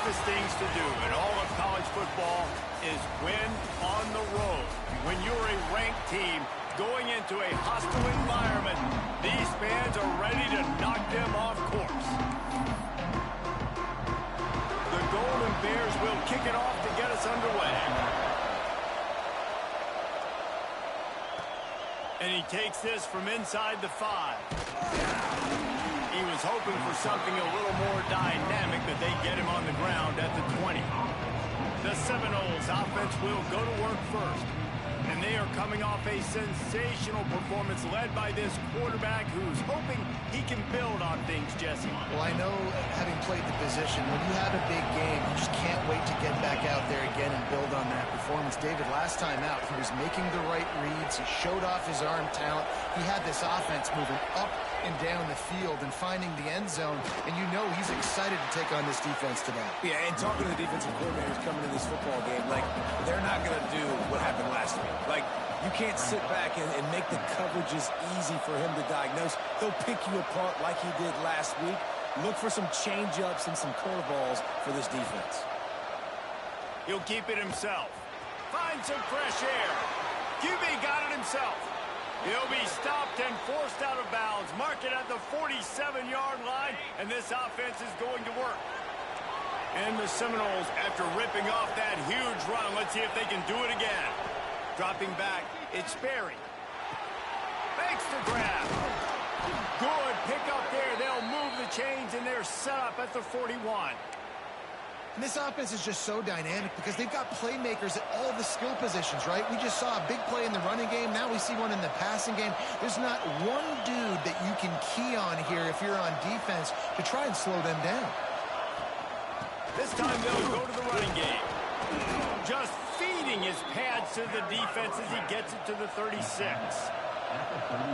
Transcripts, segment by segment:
toughest things to do in all of college football is win on the road. When you're a ranked team going into a hostile environment, these fans are ready to knock them off course. The Golden Bears will kick it off to get us underway. And he takes this from inside the 5. He was hoping for something a little more dynamic, but they get him on the ground at the 20. The Seminoles offense will go to work first. And they are coming off a sensational performance led by this quarterback who's hoping he can build on things, Jesse. Well, I know, having played the position, when you have a big game, you just can't wait to get back out there again and build on that performance. David, last time out, he was making the right reads. He showed off his arm talent. He had this offense moving up and down the field and finding the end zone, and you know he's excited to take on this defense today. Yeah, and talking to the defensive coordinators coming in this football game, like, they're not going to do what happened last week. Like, you can't sit back and make the coverages easy for him to diagnose. He'll pick you apart like he did last week. Look for some change-ups and some curveballs for this defense. He'll keep it himself. Find some fresh air. QB got it himself. He'll be stopped and forced out of bounds. Mark it at the 47-yard line, and this offense is going to work. And the Seminoles, after ripping off that huge run, let's see if they can do it again. Dropping back, it's Sperry. Makes the grab. Good pickup there. They'll move the chains, and they're set up at the 41. And this offense is just so dynamic because they've got playmakers at all the skill positions, right? We just saw a big play in the running game. Now we see one in the passing game. There's not one dude that you can key on here if you're on defense to try and slow them down. This time they'll go to the running game. Just feeding his pads to the defense as he gets it to the 36.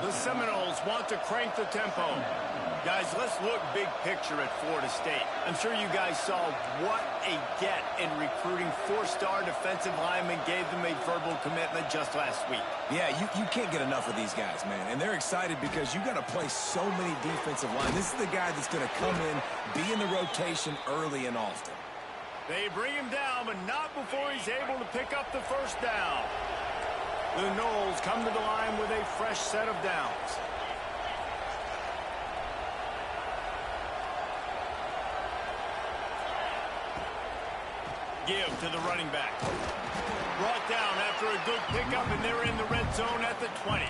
The Seminoles want to crank the tempo. Guys, let's look big picture at Florida State. I'm sure you guys saw what a get in recruiting. 4-star defensive linemen gave them a verbal commitment just last week. Yeah, you can't get enough of these guys, man. And they're excited because you got to play so many defensive line. This is the guy that's going to come in, be in the rotation early and often. They bring him down, but not before he's able to pick up the first down. The Noles come to the line with a fresh set of downs. Give to the running back. Brought down after a good pickup, and they're in the red zone at the 20.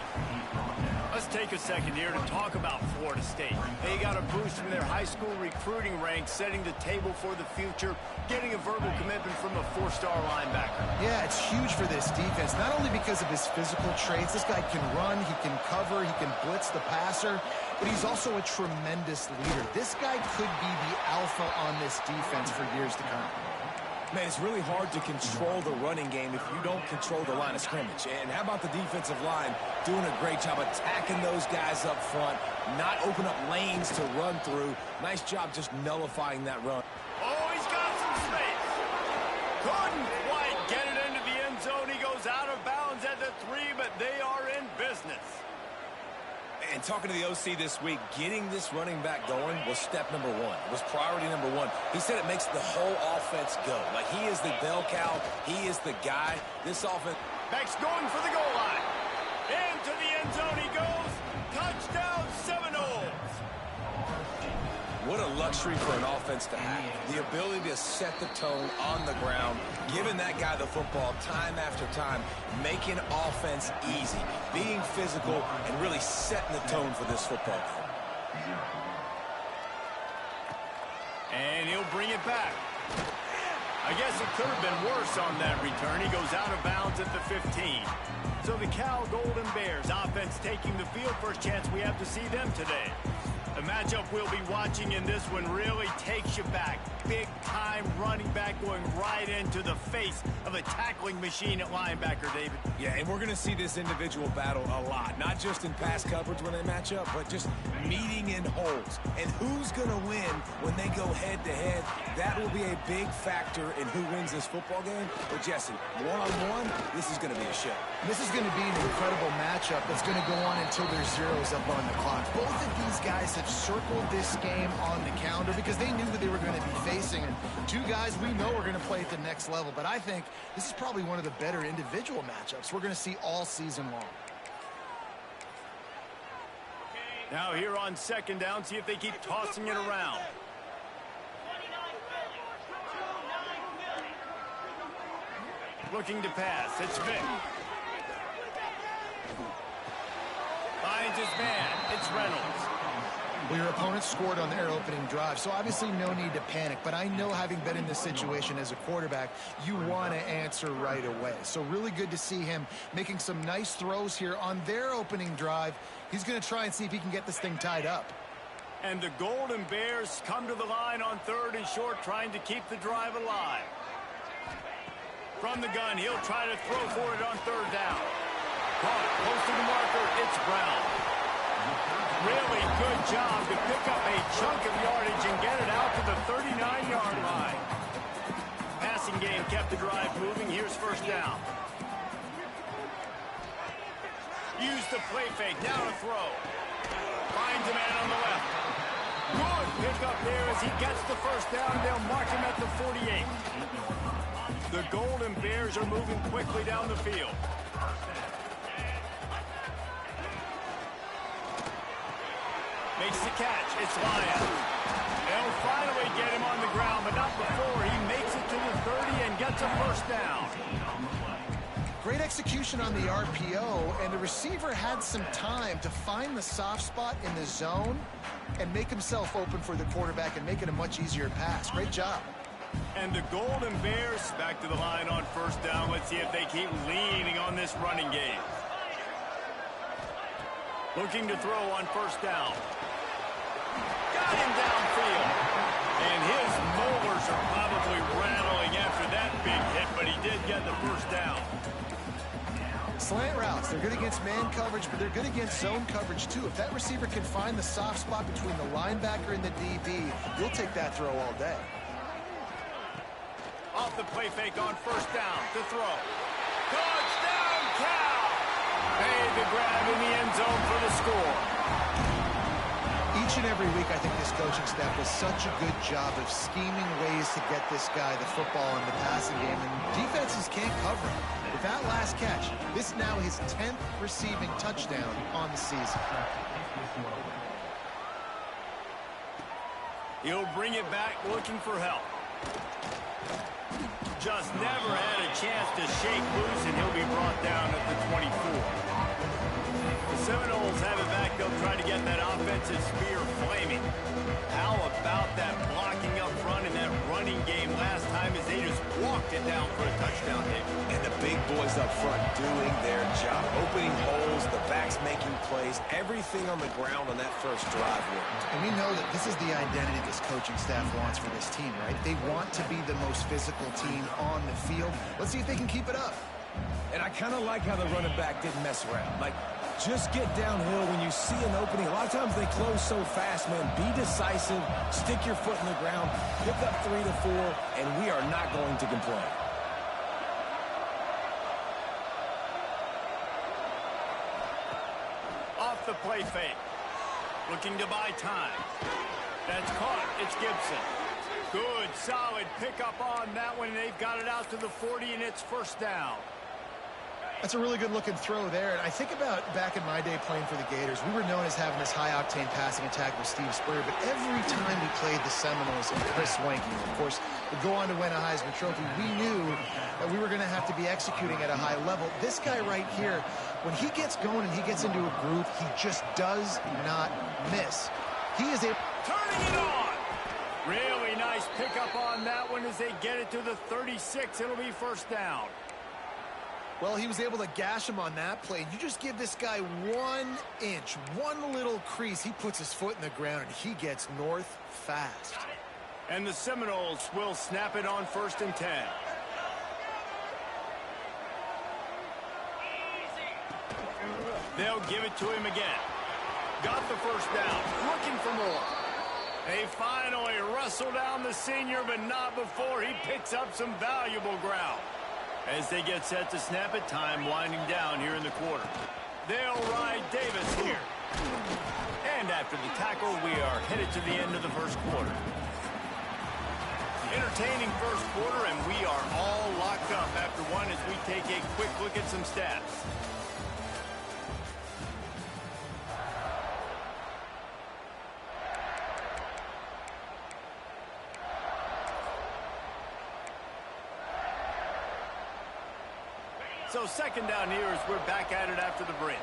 Let's take a second here to talk about Florida State. They got a boost from their high school recruiting ranks, setting the table for the future, getting a verbal commitment from a 4-star linebacker. Yeah, it's huge for this defense, not only because of his physical traits. This guy can run, he can cover, he can blitz the passer, but he's also a tremendous leader. This guy could be the alpha on this defense for years to come. Man, it's really hard to control the running game if you don't control the line of scrimmage. And how about the defensive line doing a great job attacking those guys up front, not open up lanes to run through. Nice job just nullifying that run. Oh, he's got some space. Couldn't quite get it into the end zone. He goes out of bounds at the 3, but they are in business. And talking to the OC this week, getting this running back going was step number 1. It was priority number 1. He said it makes the whole offense go. Like, he is the bell cow. He is the guy. This offense. Back's going for the goal line. Into the end zone he goes. Touchdown, Seminoles. What a luxury for an offense to have. The ability to set the tone on the ground, giving that guy the football time after time, making offense easy, being physical, and really setting the tone for this football game. And he'll bring it back. I guess it could have been worse on that return. He goes out of bounds at the 15. So the Cal Golden Bears offense taking the field. First chance we have to see them today. The matchup we'll be watching in this one really takes you back. Big-time running back going right into the face of a tackling machine at linebacker, David. Yeah, and we're going to see this individual battle a lot. Not just in pass coverage when they match up, but just meeting in holes. And who's going to win when they go head-to-head? That will be a big factor in who wins this football game. But, Jesse, one-on-one, this is going to be a show. This is going to be an incredible matchup that's going to go on until there's zeros up on the clock. Both of these guys have have circled this game on the calendar because they knew who they were going to be facing. And two guys we know are going to play at the next level. But I think this is probably one of the better individual matchups we're going to see all season long. Now here on second down, see if they keep tossing it around. Looking to pass. It's Vic. Finds his man. It's Reynolds. Well, your opponent scored on their opening drive, so obviously no need to panic. But I know, having been in this situation as a quarterback, you want to answer right away. So really good to see him making some nice throws here on their opening drive. He's going to try and see if he can get this thing tied up. And the Golden Bears come to the line on 3rd and short, trying to keep the drive alive. From the gun, he'll try to throw for it on 3rd down. Caught, close to the marker, it's Brown. Really good job to pick up a chunk of yardage and get it out to the 39-yard line. Passing game kept the drive moving. Here's 1st down. Use the play fake, now to throw. Finds a man on the left. Good pickup there as he gets the 1st down. They'll mark him at the 48. The Golden Bears are moving quickly down the field. Makes the catch. It's Lyon. They'll finally get him on the ground, but not before he makes it to the 30 and gets a 1st down. Great execution on the RPO, and the receiver had some time to find the soft spot in the zone and make himself open for the quarterback and make it a much easier pass. Great job. And the Golden Bears back to the line on 1st down. Let's see if they keep leaning on this running game. Looking to throw on 1st down. Got him downfield. And his molars are probably rattling after that big hit, but he did get the 1st down. Slant routes, they're good against man coverage, but they're good against zone coverage too. If that receiver can find the soft spot between the linebacker and the DB, you'll take that throw all day. Off the play fake on 1st down to throw. Touchdown, Cal! Made the grab in the end zone for the score. Each and every week, I think this coaching staff does such a good job of scheming ways to get this guy the football in the passing game, and defenses can't cover him. With that last catch, this now his 10th receiving touchdown on the season. He'll bring it back looking for help. Just never had a chance to shake loose, and he'll be brought down at the 24. The Seminoles have it back. They'll try to get that offensive spear flaming. How about that blocking up front in that running game last time as they just walked it down for a touchdown hit? And the big boys up front doing their job. Opening holes, the backs making plays, everything on the ground on that 1st drive worked. And we know that this is the identity this coaching staff wants for this team, right? They want to be the most physical team on the field. Let's see if they can keep it up. And I kind of like how the running back didn't mess around. Like, just get downhill when you see an opening. A lot of times they close so fast, man. Be decisive, stick your foot in the ground, pick up 3 to 4, and we are not going to complain. Off the play fake. Looking to buy time. That's caught. It's Gibson. Good, solid pickup on that one. They've got it out to the 40, and it's 1st down. That's a really good-looking throw there. And I think about back in my day playing for the Gators, we were known as having this high-octane passing attack with Steve Spurrier, but every time we played the Seminoles and Chris Swanky, of course, would go on to win a Heisman Trophy, we knew that we were going to have to be executing at a high level. This guy right here, when he gets going and he gets into a groove, he just does not miss. He is turning it on. Really nice pickup on that one as they get it to the 36. It'll be 1st down. Well, he was able to gash him on that play. You just give this guy 1 inch, one little crease. He puts his foot in the ground, and he gets north fast. And the Seminoles will snap it on 1st and 10. They'll give it to him again. Got the 1st down. Looking for more. They finally wrestle down the senior, but not before he picks up some valuable ground. As they get set to snap it, time winding down here in the quarter. They'll ride Davis here. And after after the tackle. We are headed to the end of the first quarter. Entertaining first quarter, and we are all locked up after one as we take a quick look at some stats. So second down here as we're back at it after the break.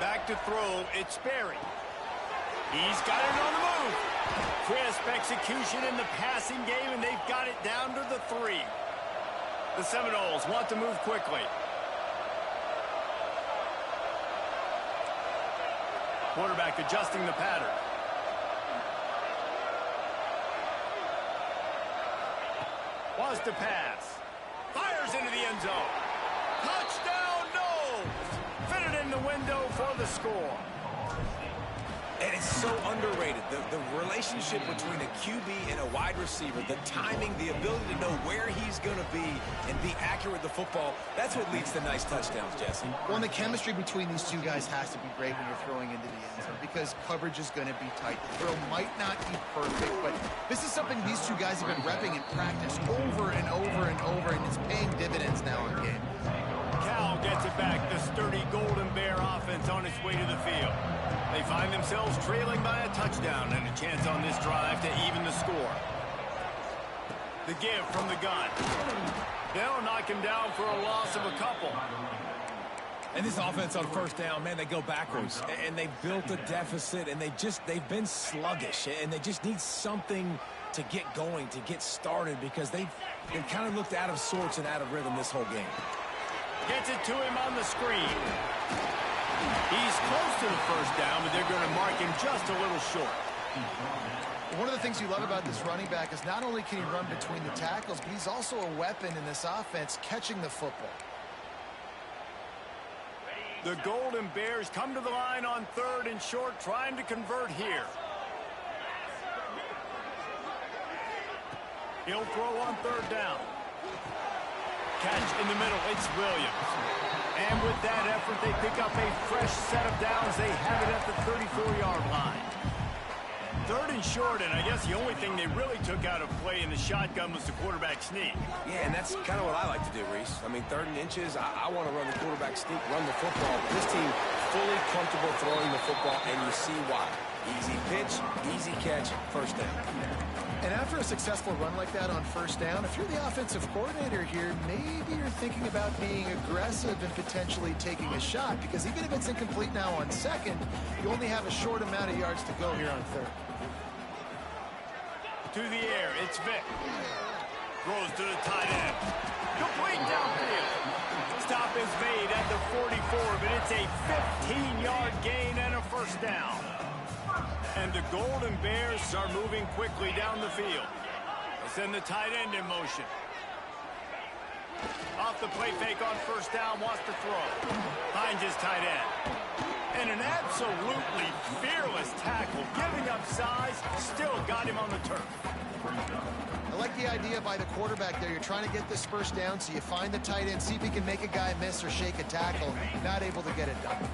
Back to throw, it's Berry. He's got it on the move. Crisp execution in the passing game, and they've got it down to the 3. The Seminoles want to move quickly. Quarterback adjusting the pattern. Wants to pass. Fires into the end zone. Touchdown, Noles! Fitted in the window for the score. And it's so underrated. The relationship between a QB and a wide receiver, the timing, the ability to know where he's going to be and be accurate with the football, that's what leads to nice touchdowns, Jesse. Well, and the chemistry between these two guys has to be great when you're throwing into the end zone because coverage is going to be tight. The throw might not be perfect, but this is something these two guys have been repping in practice over and over and over, and it's paying dividends now in game. Cal gets it back. The sturdy Golden Bear offense on its way to the field. They find themselves trailing by a touchdown and a chance on this drive to even the score. The give from the gun. They'll knock him down for a loss of a couple. And this offense on first down, man, they go backwards. And they built a deficit, and they've been sluggish. And they just need something to get going, to get started, because they've kind of looked out of sorts and out of rhythm this whole game. Gets it to him on the screen. He's close to the first down, but they're going to mark him just a little short. One of the things you love about this running back is not only can he run between the tackles, but he's also a weapon in this offense catching the football. The Golden Bears come to the line on third and short, trying to convert here. He'll throw on third down. Catch in the middle, it's Williams. And with that effort, they pick up a fresh set of downs. They have it at the 34-yard line. Third and short, and I guess the only thing they really took out of play in the shotgun was the quarterback sneak. Yeah, and that's kind of what I like to do, Reese. I mean, 3rd and inches, I want to run the quarterback sneak, run the football. But this team fully comfortable throwing the football, and you see why. Easy pitch, easy catch, first down. And after a successful run like that on first down, if you're the offensive coordinator here, maybe you're thinking about being aggressive and potentially taking a shot, because even if it's incomplete now on second, you only have a short amount of yards to go here on third. To the air, it's Vick. Throws to the tight end. Complete downfield. Stop is made at the 44, but it's a 15-yard gain and a first down. And the Golden Bears are moving quickly down the field. They send the tight end in motion. Off the play fake on first down, wants to throw. Finds his tight end. And an absolutely fearless tackle, giving up size, still got him on the turf. I like the idea by the quarterback there. You're trying to get this first down, so you find the tight end, see if he can make a guy miss or shake a tackle. Not able to get it done.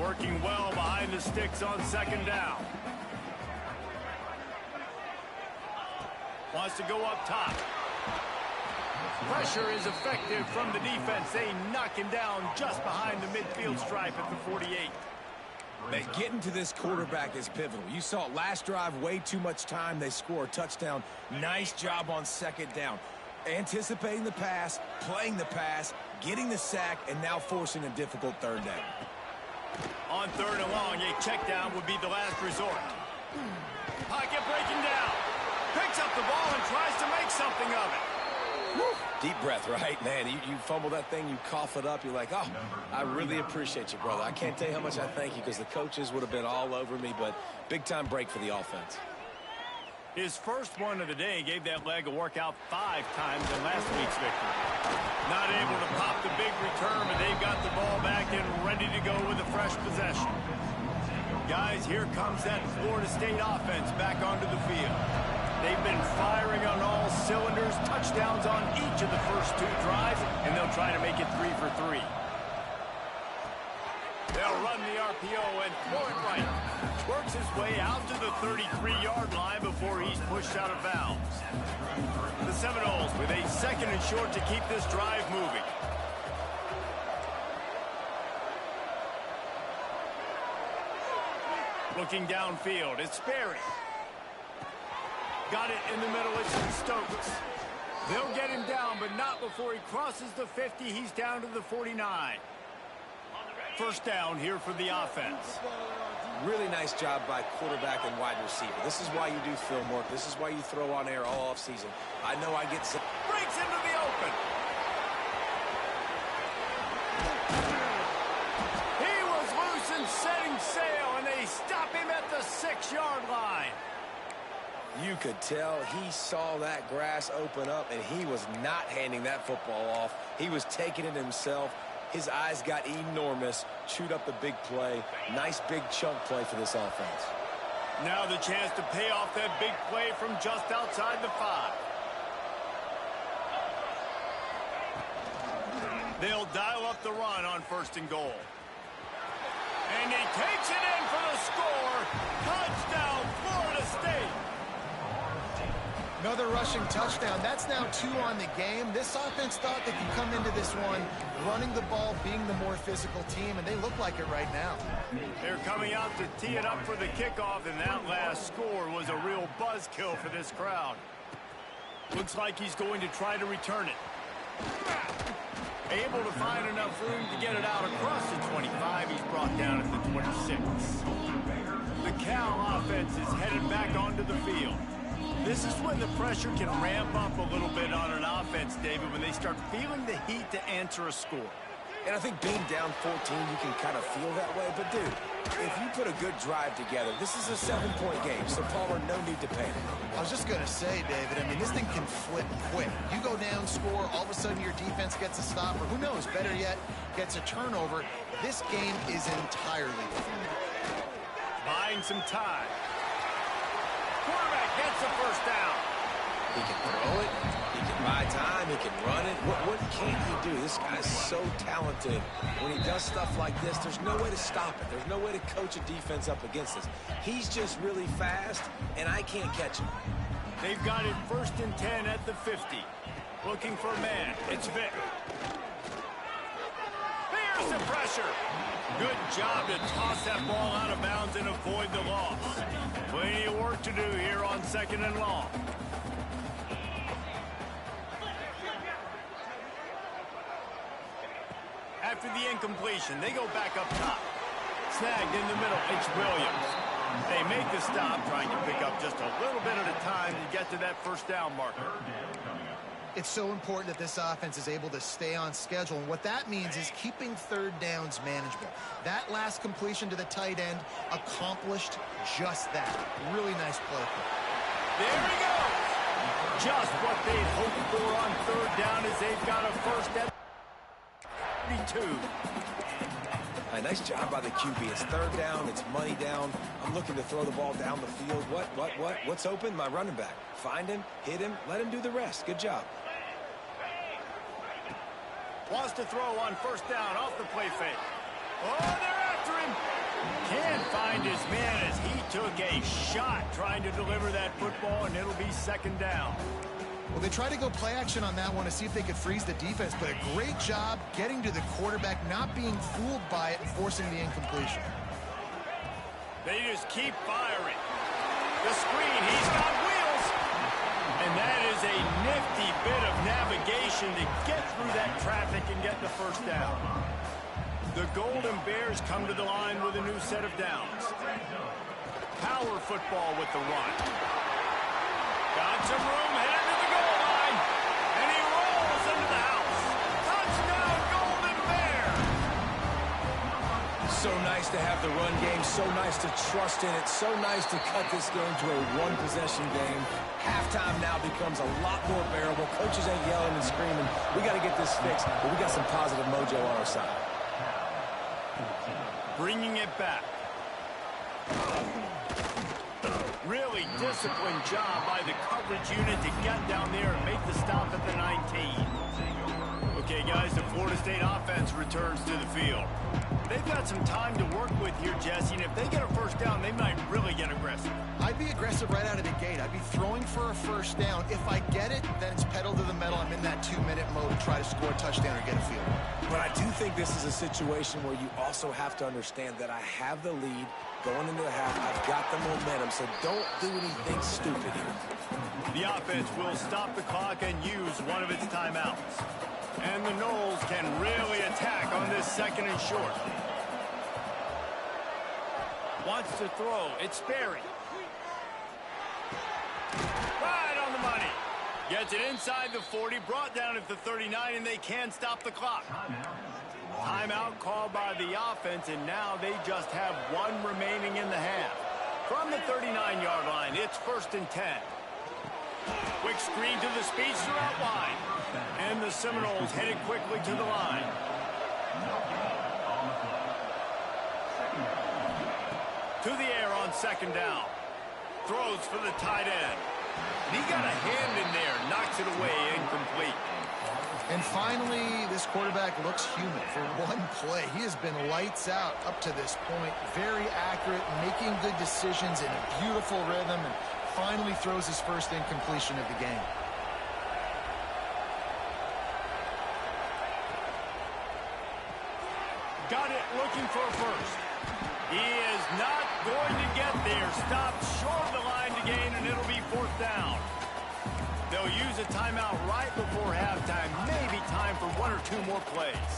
Working well behind the sticks on second down. Wants to go up top. Pressure is effective from the defense. They knock him down just behind the midfield stripe at the 48. Man, getting to this quarterback is pivotal. You saw it last drive, way too much time. They score a touchdown. Nice job on second down. Anticipating the pass, playing the pass, getting the sack, and now forcing a difficult third down. On third and long, a check down would be the last resort. Pocket breaking down. Picks up the ball and tries to make something of it. Woo. Deep breath, right? Man, you fumble that thing, you cough it up, you're like, oh, I really appreciate you, brother. I can't tell you how much I thank you, because the coaches would have been all over me, but big-time break for the offense. His first one of the day gave that leg a workout 5 times in last week's victory. Not able to pop the big return, but they've got the ball back and ready to go with a fresh possession. Guys, here comes that Florida State offense back onto the field. They've been firing on all cylinders, touchdowns on each of the first 2 drives, and they'll try to make it 3 for 3. They'll run the RPO and throw it right. Works his way out to the 33-yard line before he's pushed out of bounds. The Seminoles with a 2nd and short to keep this drive moving. Looking downfield, it's Sperry. Got it in the middle, it's Stokes. They'll get him down, but not before he crosses the 50. He's down to the 49. First down here for the offense. Really nice job by quarterback and wide receiver. This is why you do film work. This is why you throw on air all offseason. I know I get... Breaks into the open. He was loose and setting sail, and they stop him at the 6-yard line. You could tell he saw that grass open up, and he was not handing that football off. He was taking it himself. His eyes got enormous, chewed up the big play. Nice big chunk play for this offense. Now the chance to pay off that big play from just outside the 5. They'll dial up the run on 1st and goal. And he takes it in for the score. Touchdown, Florida State. Another rushing touchdown. That's now 2 on the game. This offense thought they could come into this one running the ball, being the more physical team, and they look like it right now. They're coming out to tee it up for the kickoff, and that last score was a real buzzkill for this crowd. Looks like he's going to try to return it. Able to find enough room to get it out across the 25. He's brought down at the 26. The Cal offense is headed back onto the field. This is when the pressure can ramp up a little bit on an offense, David, when they start feeling the heat to answer a score. And I think being down 14, you can kind of feel that way. But, dude, if you put a good drive together, this is a 7-point game. So, Palmer, no need to panic. I was just going to say, David, I mean, this thing can flip quick. You go down, score, all of a sudden your defense gets a stop, or who knows, better yet, gets a turnover. This game is entirely different. Buying some time. Quarterback gets the first down. He can throw it. He can buy time. He can run it. What can't he do? This guy's so talented. When he does stuff like this, there's no way to stop it. There's no way to coach a defense up against this. He's just really fast, and I can't catch him. They've got it 1st and 10 at the 50. Looking for a man. It's Vick. There's the pressure. Good job to toss that ball out of bounds and avoid the loss. Plenty of work to do here on 2nd and long. After the incompletion, they go back up top. Snagged in the middle, it's Williams. They make the stop, trying to pick up just a little bit at a time to get to that 1st down marker. It's so important that this offense is able to stay on schedule, and what that means is keeping 3rd downs manageable. That last completion to the tight end accomplished just that. Really nice play. There he goes. Just what they'd hoped for on 3rd down as they've got a 1st at 32. A nice job by the QB. It's 3rd down. It's money down. I'm looking to throw the ball down the field. What's open? My running back. Find him, hit him, let him do the rest. Good job. Wants to throw on 1st down off the play fake. Oh, they're after him. Can't find his man as he took a shot trying to deliver that football, and it'll be 2nd down. Well, they tried to go play action on that one to see if they could freeze the defense, but a great job getting to the quarterback, not being fooled by it, and forcing the incompletion. They just keep firing. The screen, he's got wheels. And that is a nifty bit of navigation to get through that traffic and get the 1st down. The Golden Bears come to the line with a new set of downs. Power football with the run. Got some room, headed to the goal line. And he rolls into the house. Touchdown, Golden Bears! So nice to have the run game. So nice to trust in it. So nice to cut this game to a 1-possession game. Halftime now becomes a lot more bearable. Coaches ain't yelling and screaming. We got to get this fixed, but we got some positive mojo on our side. Bringing it back. really disciplined job by the coverage unit to get down there and make the stop at the 19. Okay, guys, the Florida State offense returns to the field. They've got some time to work with here, Jesse, and if they get a first down, they might really get aggressive. I'd be aggressive right out of the gate. I'd be throwing for a first down. If I get it, then it's pedal to the metal. I'm in that 2-minute mode to try to score a touchdown or get a field goal. But I do think this is a situation where you also have to understand that I have the lead going into the half. I've got the momentum, so don't do anything stupid here. The offense will stop the clock and use one of its timeouts. And the Noles can really attack on this second and short. Wants to throw. It's Sperry. Right on the money. Gets it inside the 40, brought down at the 39, and they can stop the clock. Timeout called by the offense, and now they just have one remaining in the half. From the 39-yard line, it's 1st and 10. Quick screen to the speedster out wide. And the Seminoles headed quickly to the line. To the air on 2nd down. Throws for the tight end. And he got a hand in there. Knocks it away, incomplete. And finally, this quarterback looks human for one play. He has been lights out up to this point. Very accurate, making good decisions in a beautiful rhythm, and finally throws his first incompletion of the game. Got it, looking for a first. He is not going to get there. Stopped short of the line to gain, and it'll be 4th down. They'll use a timeout right before halftime. Maybe time for 1 or 2 more plays.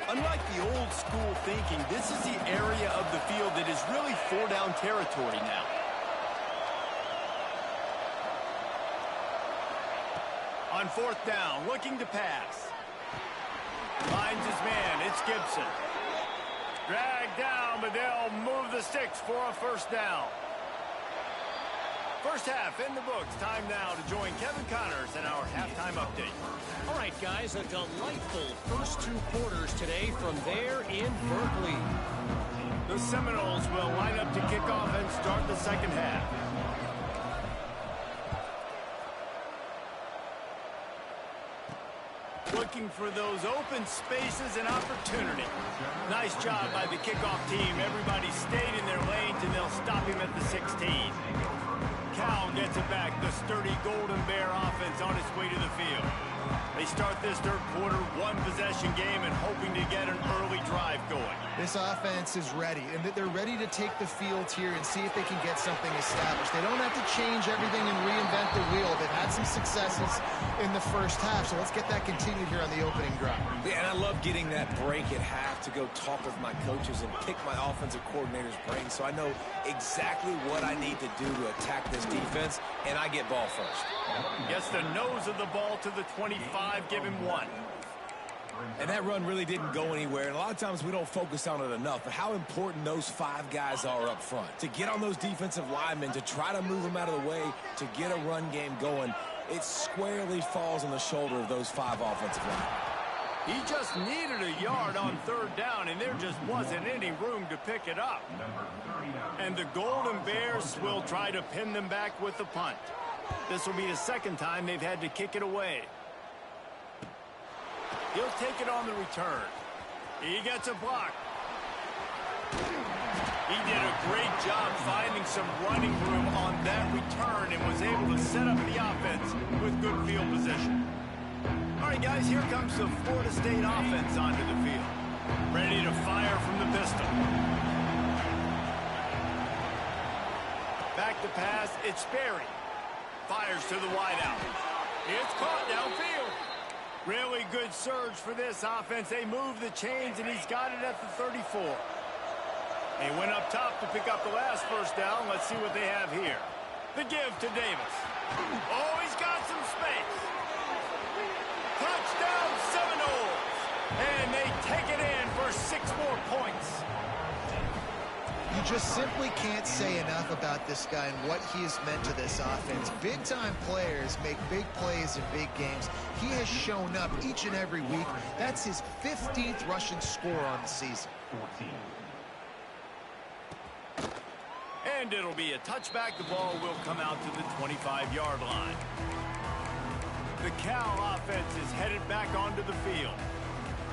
Unlike the old school thinking, this is the area of the field that is really 4-down territory now. On 4th down, looking to pass. Finds his man, it's Gibson. Dragged down, but they'll move the sticks for a first down. First half in the books. Time now to join Kevin Connors in our halftime update. All right, guys, a delightful first 2 quarters today from there in Berkeley. The Seminoles will line up to kick off and start the second half. Looking for those open spaces and opportunity. Nice job by the kickoff team. Everybody stayed in their lanes, and they'll stop him at the 16. Cal gets it back. The sturdy Golden Bear offense on its way to the field. They start this 3rd quarter, 1-possession game, and hoping to get an early drive going. This offense is ready, and they're ready to take the field here and see if they can get something established. They don't have to change everything and reinvent the wheel. They've had some successes in the first half, so let's get that continued here on the opening drive. Yeah, and I love getting that break at half to go talk with my coaches and pick my offensive coordinator's brain so I know exactly what I need to do to attack this defense, and I get ball first. Gets the nose of the ball to the 25, give him 1. And that run really didn't go anywhere, and a lot of times we don't focus on it enough, but how important those 5 guys are up front. To get on those defensive linemen, to try to move them out of the way, to get a run game going, it squarely falls on the shoulder of those 5 offensive linemen. He just needed a yard on 3rd down, and there just wasn't any room to pick it up. And the Golden Bears will try to pin them back with the punt. This will be the 2nd time they've had to kick it away. He'll take it on the return. He gets a block. He did a great job finding some running room on that return and was able to set up the offense with good field position. All right, guys, here comes the Florida State offense onto the field. Ready to fire from the pistol. Back to pass, it's Sperry. Fires to the wideout. It's caught downfield. Really good surge for this offense. They move the chains, and he's got it at the 34. He went up top to pick up the last first down. Let's see what they have here. The give to Davis. Oh, he's got some space. Touchdown Seminoles. And they take it in for 6 more points. You just simply can't say enough about this guy and what he has meant to this offense. Big-time players make big plays in big games. He has shown up each and every week. That's his 15th rushing score on the season. And it'll be a touchback. The ball will come out to the 25-yard line. The Cal offense is headed back onto the field.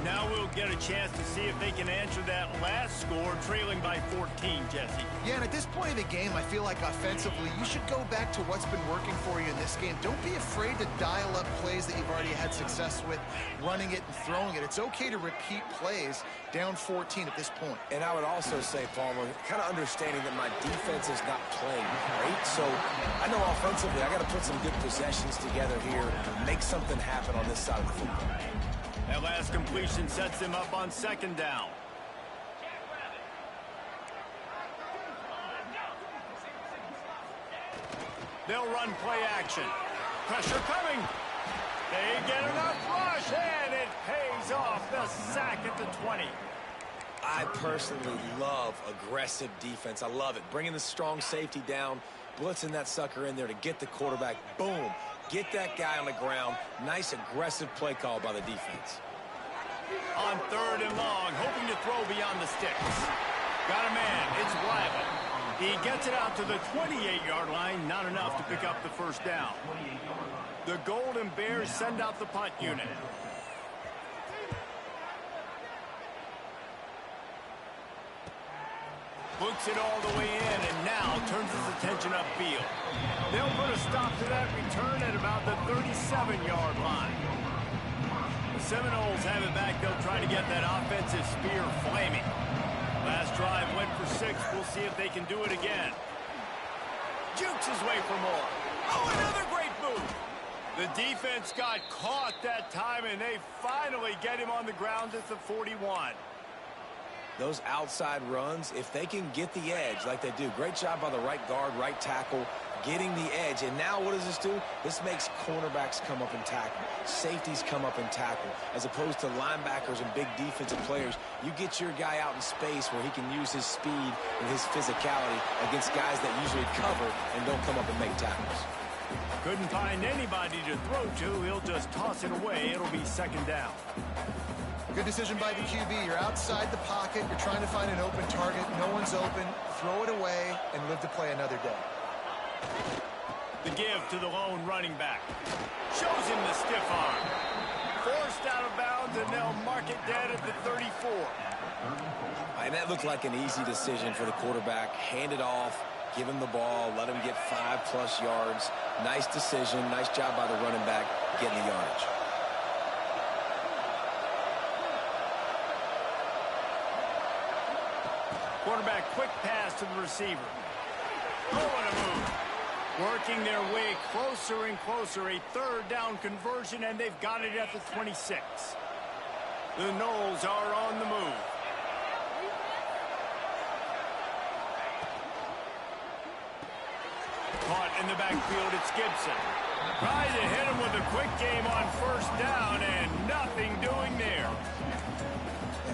Now we'll get a chance to see if they can answer that last score, trailing by 14, Jesse. Yeah, and at this point in the game, I feel like offensively, you should go back to what's been working for you in this game. Don't be afraid to dial up plays that you've already had success with, running it and throwing it. It's okay to repeat plays down 14 at this point. And I would also say, Palmer, kind of understanding that my defense is not playing great. So I know offensively, I got to put some good possessions together here, make something happen on this side of the football. That last completion sets them up on second down. They'll run play action. Pressure coming. They get enough rush, and it pays off. The sack at the 20. I personally love aggressive defense. I love it. Bringing the strong safety down, blitzing that sucker in there to get the quarterback. Boom. Get that guy on the ground. Nice aggressive play call by the defense. On third and long, hoping to throw beyond the sticks. Got a man. It's Wyman. He gets it out to the 28-yard line. Not enough to pick up the first down. The Golden Bears send out the punt unit. Looks it all the way in, and now turns his attention upfield. They'll put a stop to that return at about the 37-yard line. The Seminoles have it back. They'll try to get that offensive spear flaming. Last drive went for 6. We'll see if they can do it again. Jukes his way for more. Oh, another great move. The defense got caught that time, and they finally get him on the ground at the 41. Those outside runs, if they can get the edge like they do, great job by the right guard, right tackle, getting the edge. And now what does this do? This makes cornerbacks come up and tackle, safeties come up and tackle, as opposed to linebackers and big defensive players. You get your guy out in space where he can use his speed and his physicality against guys that usually cover and don't come up and make tackles. Couldn't find anybody to throw to. He'll just toss it away. It'll be second down. Good decision by the QB. You're outside the pocket. You're trying to find an open target. No one's open. Throw it away and live to play another day. The give to the lone running back. Shows him the stiff arm. Forced out of bounds, and they'll mark it dead at the 34. And that looked like an easy decision for the quarterback. Hand it off, give him the ball, let him get 5+ yards. Nice decision. Nice job by the running back getting the yardage. Quarterback quick pass to the receiver. Oh, what a move. Working their way closer and closer. A third down conversion, and they've got it at the 26. The Noles are on the move. Caught in the backfield, it's Gibson. Tries to hit him with a quick game on first down, and nothing doing there.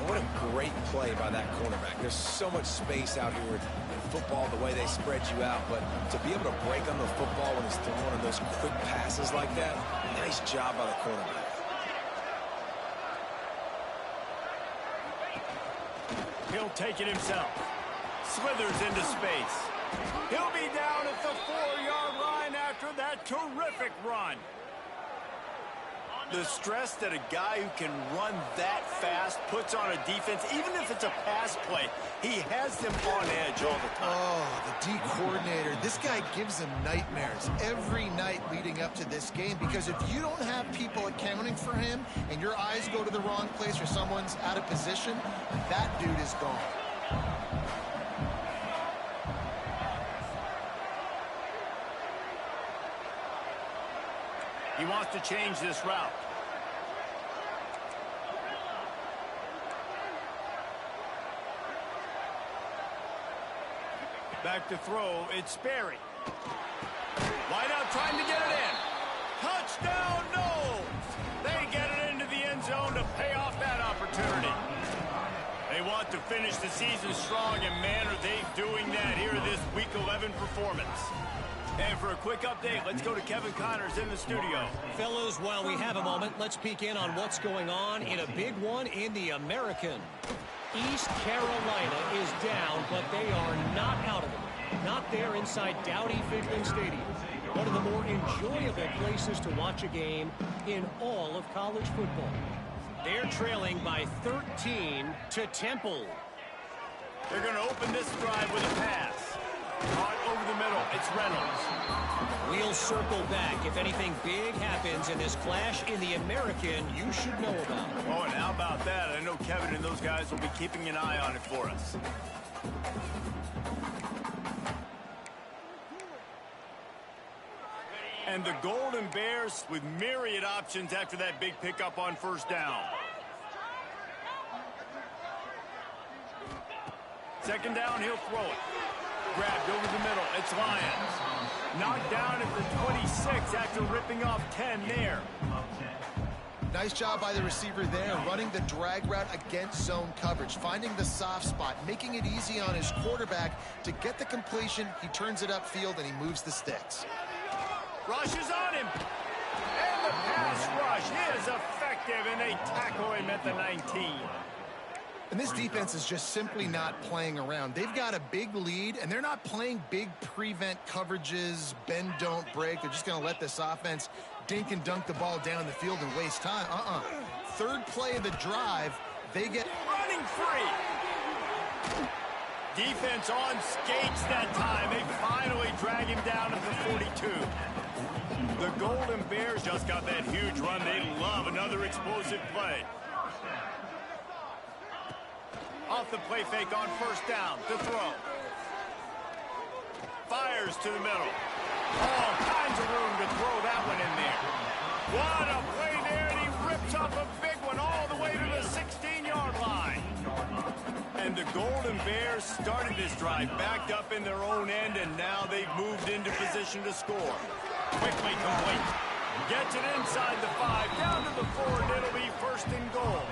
What a great play by that cornerback. There's so much space out here in football, the way they spread you out, but to be able to break on the football when he's throwing one of those quick passes like that, nice job by the cornerback. He'll take it himself. Slithers into space. He'll be down at the 4-yard line after that terrific run. The stress that a guy who can run that fast puts on a defense, even if it's a pass play, he has them on edge all the time. Oh, the D coordinator. This guy gives them nightmares every night leading up to this game, because if you don't have people accounting for him and your eyes go to the wrong place or someone's out of position, that dude is gone. He wants to change this route. Back to throw, it's Sperry. Wide out trying to get it in. Touchdown, Noles! They get it into the end zone to pay off that opportunity. They want to finish the season strong, and man, are they doing that here this Week 11 performance. And for a quick update, let's go to Kevin Connors in the studio. Fellas, while we have a moment, let's peek in on what's going on in a big one in the American. East Carolina is down, but they are not out of it. Not there inside Dowdy-Ficklen Stadium. One of the more enjoyable places to watch a game in all of college football. They're trailing by 13 to Temple. They're going to open this drive with a pass. Caught over the middle. It's Reynolds. We'll circle back if anything big happens in this clash in the American you should know about. Oh, and how about that? I know Kevin and those guys will be keeping an eye on it for us. And the Golden Bears with myriad options after that big pickup on first down. Second down, he'll throw it. Grabbed over the middle. It's Lyons. Knocked down at the 26 after ripping off 10 there. Nice job by the receiver there, running the drag route against zone coverage, finding the soft spot, making it easy on his quarterback to get the completion. He turns it upfield, and he moves the sticks. Rushes on him. And the pass rush is effective, and they tackle him at the 19. And this defense is just simply not playing around. They've got a big lead, and they're not playing big prevent coverages, bend, don't break. They're just going to let this offense dink and dunk the ball down the field and waste time. Third play of the drive, they get running free. Defense on skates that time. They finally drag him down at the 42. The Golden Bears just got that huge run. They love another explosive play. Off the play fake on first down. The throw. Fires to the middle. All kinds of room to throw that one in there. What a play there, and he rips off a big one all the way to the 16-yard line. And the Golden Bears started this drive backed up in their own end, and now they've moved into position to score. Quickly complete. Gets it inside the 5, down to the 4, and it'll be first and goal.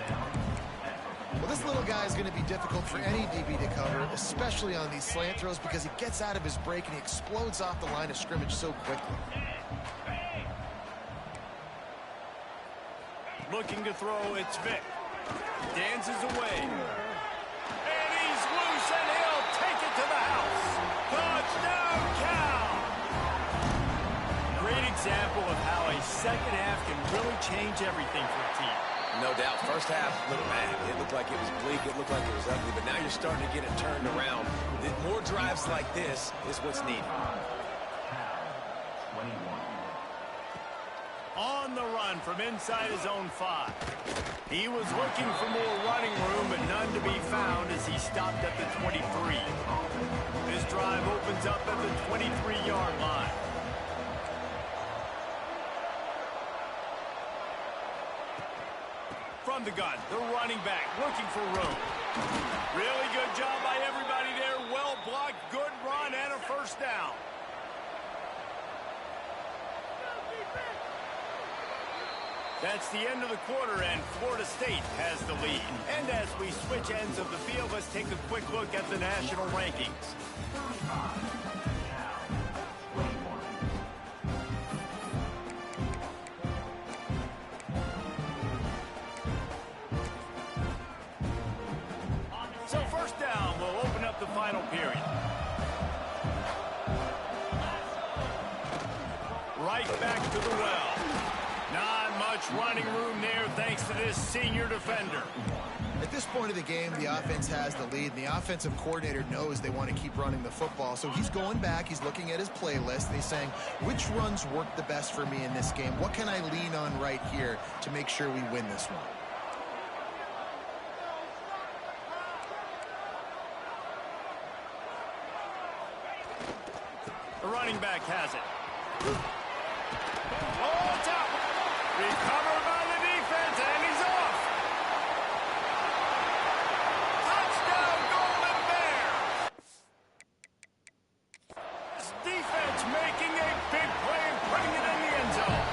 Well, this little guy is going to be difficult for any DB to cover, especially on these slant throws, because he gets out of his break and he explodes off the line of scrimmage so quickly. Looking to throw, it's Vick. Dances away. And he's loose, and he'll take it to the house. Touchdown, Cal! Great example of how a second half can really change everything for a team. No doubt. First half looked bad. It looked like it was bleak. It looked like it was ugly. But now you're starting to get it turned around. More drives like this is what's needed. On the run from inside his own 5. He was looking for more running room, but none to be found as he stopped at the 23. This drive opens up at the 23-yard line. From the gun, the running back looking for room. Really good job by everybody there. Well blocked, good run, and a first down. That's the end of the quarter, and Florida State has the lead. And as we switch ends of the field, let's take a quick look at the national rankings. So first down, we'll open up the final period. Right back to the well. Not much running room there thanks to this senior defender. At this point of the game, the offense has the lead, and the offensive coordinator knows they want to keep running the football. So he's going back, he's looking at his playlist, and he's saying, which runs work the best for me in this game? What can I lean on right here to make sure we win this one? The running back has it. Oh, it's out. Recovered by the defense, and he's off. Touchdown, Golden Bears. This defense making a big play and putting it in the end zone.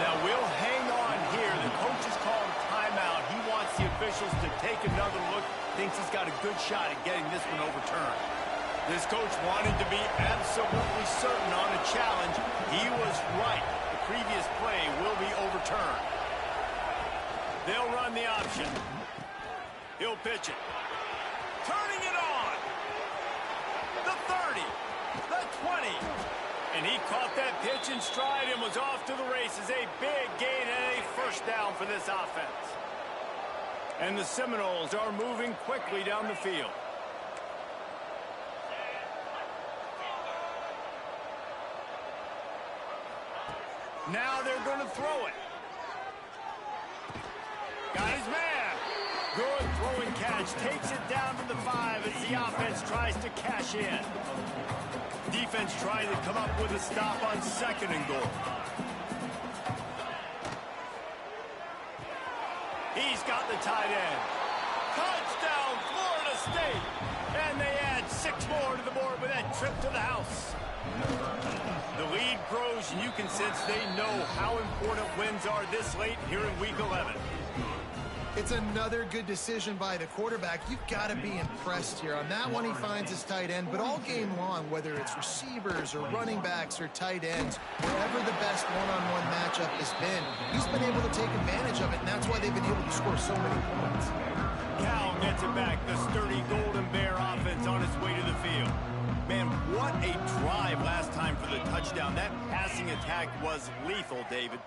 Now we'll hang on here. The coach has called timeout. He wants the officials to take another look. Thinks he's got a good shot at getting this one overturned. This coach wanted to be absolutely certain on a challenge. He was right. The previous play will be overturned. They'll run the option. He'll pitch it. Turning it on. The 30, the 20. And he caught that pitch in stride and was off to the races. A big gain and a first down for this offense. And the Seminoles are moving quickly down the field. Now they're going to throw it. Got his man. Good throwing catch. Takes it down to the 5 as the offense tries to cash in. Defense trying to come up with a stop on 2nd and goal. He's got the tight end. Touchdown, Florida State. And they add 6 more to the board with that trip to the house. The lead grows, and you can sense they know how important wins are this late here in Week 11. It's another good decision by the quarterback. You've got to be impressed here. On that one, he finds his tight end, but all game long, whether it's receivers or running backs or tight ends, wherever the best one-on-one matchup has been, he's been able to take advantage of it, and that's why they've been able to score so many points. Cal gets it back. The sturdy Golden Bear offense on its way to the field. Man, what a drive last time for the touchdown. That passing attack was lethal, David.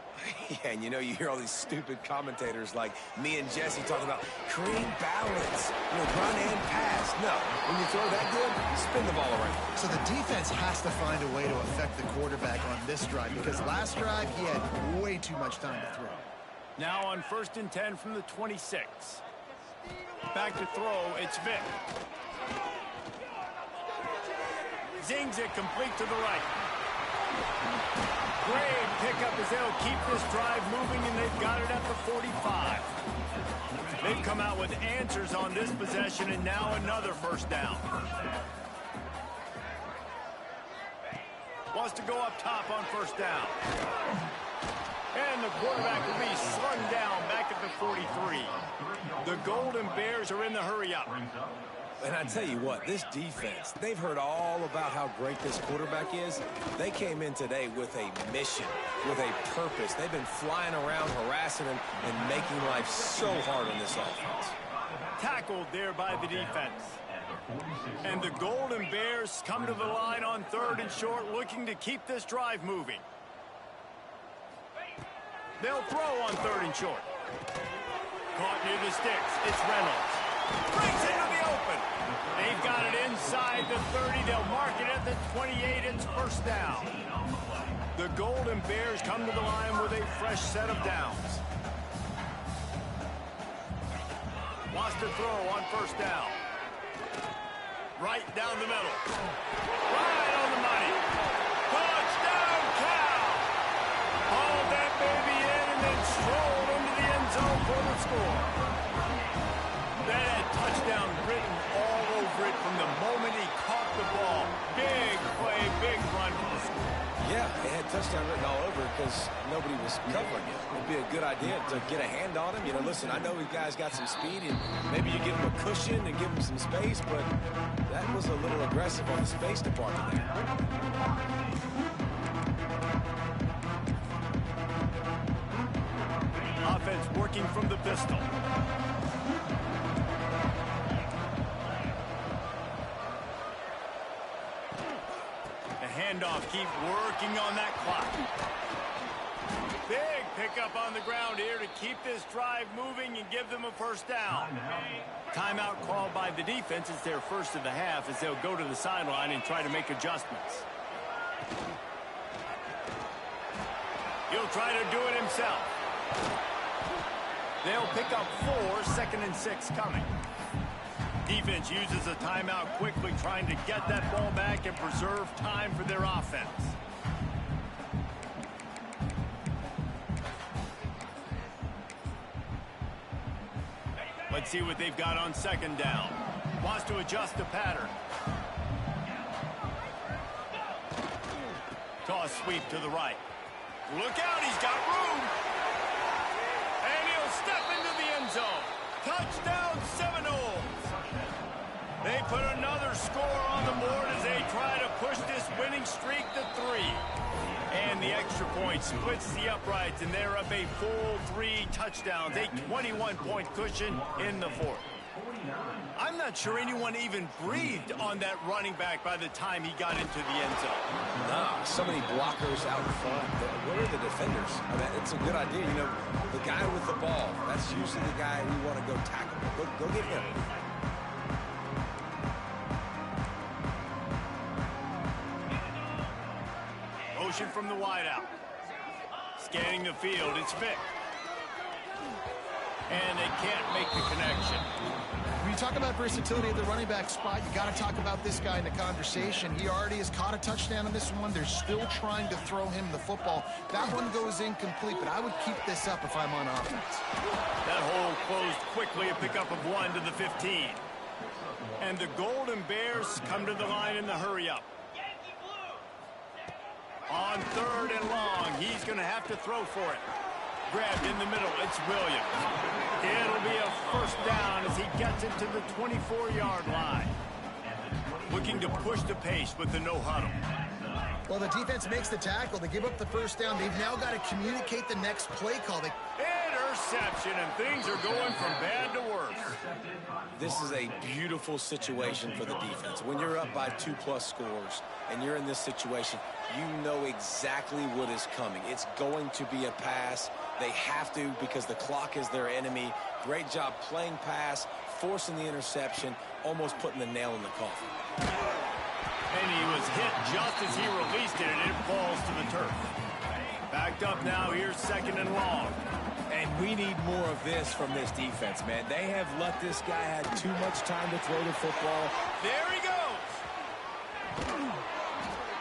Yeah, and you hear all these stupid commentators like me and Jesse talking about create balance, run and pass. No, when you throw that good, spin the ball around. So the defense has to find a way to affect the quarterback on this drive because last drive he had way too much time to throw. Now on 1st and 10 from the 26. Back to throw, it's Vic. Zings it complete to the right. Great pickup as they'll keep this drive moving, and they've got it at the 45. They've come out with answers on this possession, and now another first down. Wants to go up top on 1st down. And the quarterback will be slung down back at the 43. The Golden Bears are in the hurry-up. And I tell you what, this defense, they've heard all about how great this quarterback is. They came in today with a mission, with a purpose. They've been flying around, harassing him, and making life so hard on this offense. Tackled there by the defense. And the Golden Bears come to the line on 3rd and short, looking to keep this drive moving. They'll throw on 3rd and short. Caught near the sticks. It's Reynolds. Brings it to the open. They've got it inside the 30. They'll mark it at the 28. It's first down. The Golden Bears come to the line with a fresh set of downs. Wants to throw on 1st down. Right down the middle. Right on the money. Touchdown, Cal! Hauled that baby in and then strolled into the end zone for the score. That had touchdown written all over it from the moment he caught the ball. Big play, big run for the score. Yeah, it had touchdown written all over it because nobody was covering it. It'd be a good idea to get a hand on him. Listen, I know these guys got some speed, and maybe you give him a cushion and give him some space, but that was a little aggressive on the space department there. Offense working from the pistol. Handoff, keep working on that clock. Big pickup on the ground here to keep this drive moving and give them a first down. Timeout called by the defense. It's their first of the half as they'll go to the sideline and try to make adjustments. He'll try to do it himself. They'll pick up 4, 2nd and 6 coming. Defense uses a timeout quickly, trying to get that ball back and preserve time for their offense. Let's see what they've got on 2nd down. Wants to adjust the pattern. Toss sweep to the right. Look out, he's got room. And he'll step into the end zone. Touchdown, Seminoles. They put another score on the board as they try to push this winning streak to 3. And the extra point splits the uprights, and they're up a full 3 touchdowns, a 21-point cushion in the 4th. I'm not sure anyone even breathed on that running back by the time he got into the end zone. Nah, so many blockers out in front. Where are the defenders? I mean, it's a good idea. You know, the guy with the ball, that's usually the guy we want to go tackle. Go get him. Motion from the wideout. Scanning the field, it's Vick. And they can't make the connection. When you talk about versatility at the running back spot, you got to talk about this guy in the conversation. He already has caught a touchdown on this one. They're still trying to throw him the football. That one goes incomplete, but I would keep this up if I'm on offense. That hole closed quickly, a pickup of 1 to the 15. And the Golden Bears come to the line in the hurry-up. On 3rd and long, he's going to have to throw for it. Grabbed in the middle, it's Williams. It'll be a first down as he gets it to the 24-yard line. Looking to push the pace with the no-huddle. Well, the defense makes the tackle. They give up the first down. They've now got to communicate the next play call. Interception, and things are going from bad to worse. This is a beautiful situation for the defense. When you're up by 2+ scores and you're in this situation, you know exactly what is coming. It's going to be a pass. They have to because the clock is their enemy. Great job playing pass, forcing the interception, almost putting the nail in the coffin. And he was hit just as he released it, and it falls to the turf. Backed up now, here's 2nd and long. And we need more of this from this defense, man. They have let this guy have too much time to throw the football. There he goes.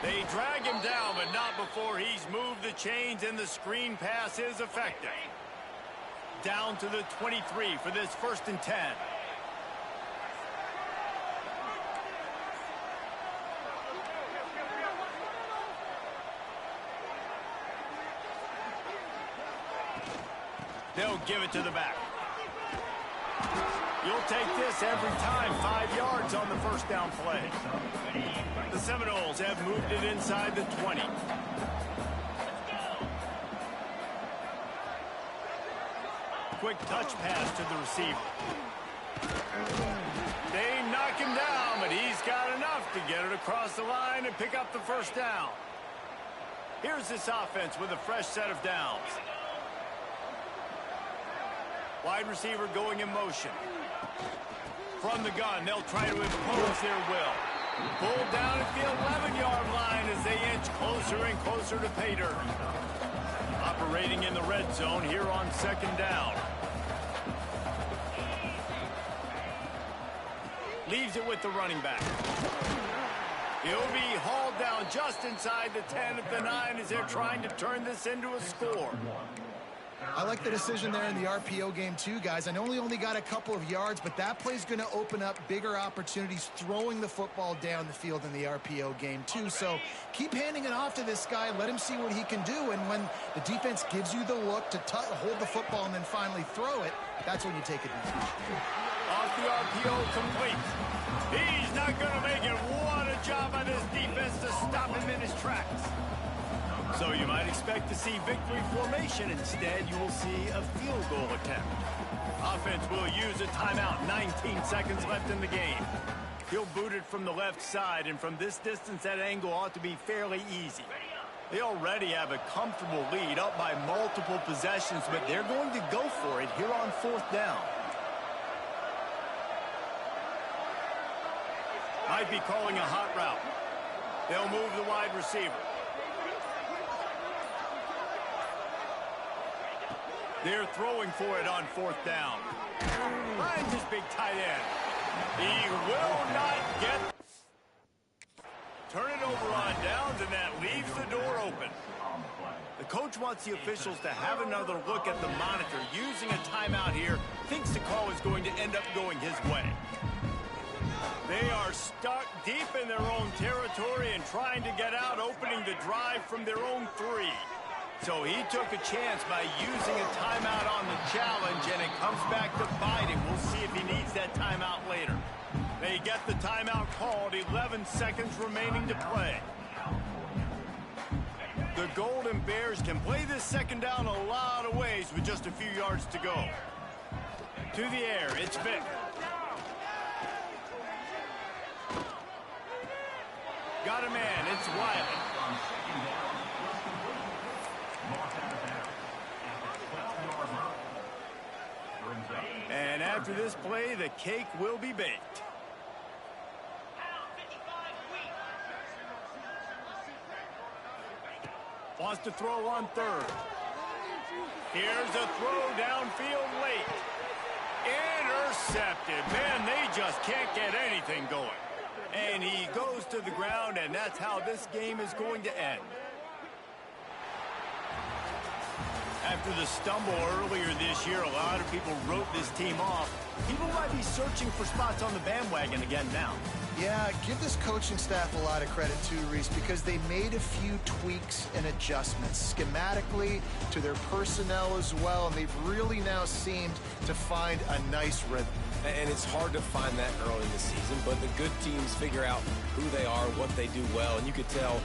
They drag him down, but not before he's moved the chains, and the screen pass is effective. Down to the 23 for this 1st and 10. They'll give it to the back. You'll take this every time. 5 yards on the first down play. The Seminoles have moved it inside the 20. Quick touch pass to the receiver. They knock him down, but he's got enough to get it across the line and pick up the first down. Here's this offense with a fresh set of downs. Wide receiver going in motion. From the gun, they'll try to impose their will. Pulled down at the 11-yard line as they inch closer and closer to pay dirt. Operating in the red zone here on 2nd down. Leaves it with the running back. He'll be hauled down just inside the 10 at the 9 as they're trying to turn this into a score. I like the decision there in the RPO game too, guys. I know he only got a couple of yards, but that play's going to open up bigger opportunities throwing the football down the field in the RPO game too. So keep handing it off to this guy. Let him see what he can do. And when the defense gives you the look to hold the football and then finally throw it, that's when you take advantage. Off the RPO complete. He's not going to make it. What a job by this defense to stop him in his tracks. So you might expect to see victory formation. Instead, you will see a field goal attempt. Offense will use a timeout. 19 seconds left in the game. He'll boot it from the left side, and from this distance, that angle ought to be fairly easy. They already have a comfortable lead, up by multiple possessions, but they're going to go for it here on 4th down. Might be calling a hot route. They'll move the wide receiver. They're throwing for it on 4th down. Finds his big tight end. He will not get. Turn it over on downs, and that leaves the door open. The coach wants the officials to have another look at the monitor. Using a timeout here, thinks the call is going to end up going his way. They are stuck deep in their own territory and trying to get out, opening the drive from their own 3. So he took a chance by using a timeout on the challenge, and it comes back to bite him. We'll see if he needs that timeout later. They get the timeout called, 11 seconds remaining to play. The Golden Bears can play this 2nd down a lot of ways with just a few yards to go. To the air, it's Vick. Got a man. It's Wiley. And after this play, the cake will be baked. Wants to throw on third. Here's a throw downfield late. Intercepted. Man, they just can't get anything going. And he goes to the ground, and that's how this game is going to end. After the stumble earlier this year, a lot of people wrote this team off. People might be searching for spots on the bandwagon again now. Yeah, give this coaching staff a lot of credit too, Reese, because they made a few tweaks and adjustments schematically to their personnel as well, and they've really now seemed to find a nice rhythm. And it's hard to find that early in the season, but the good teams figure out who they are, what they do well, and you could tell